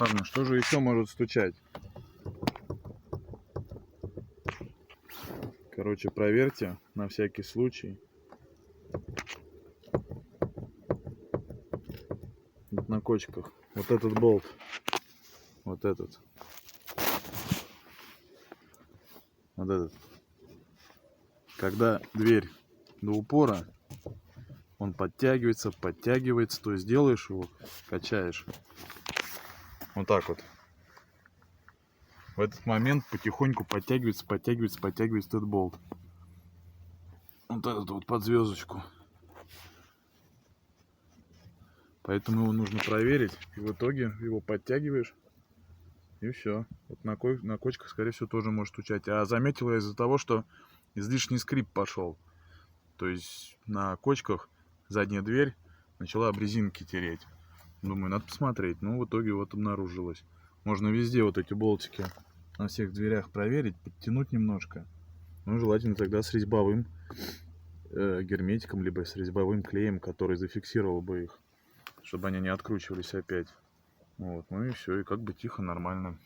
Ладно, что же еще может стучать? Короче, проверьте на всякий случай. Вот на кочках. Вот этот болт. Вот этот. Вот этот. Когда дверь до упора, он подтягивается, то есть делаешь его, качаешь. Вот так вот. В этот момент потихоньку подтягивается этот болт. Вот этот вот под звездочку. Поэтому его нужно проверить. И в итоге его подтягиваешь. И все. Вот на кочках, скорее всего, тоже может стучать. А заметил я из-за того, что излишний скрип пошел. То есть на кочках задняя дверь начала об резинки тереть. Думаю, надо посмотреть. Ну, в итоге вот обнаружилось. Можно везде вот эти болтики на всех дверях проверить, подтянуть немножко. Ну, желательно тогда с резьбовым герметиком, либо с резьбовым клеем, который зафиксировал бы их, чтобы они не откручивались опять. Вот, ну и все, и как бы тихо, нормально.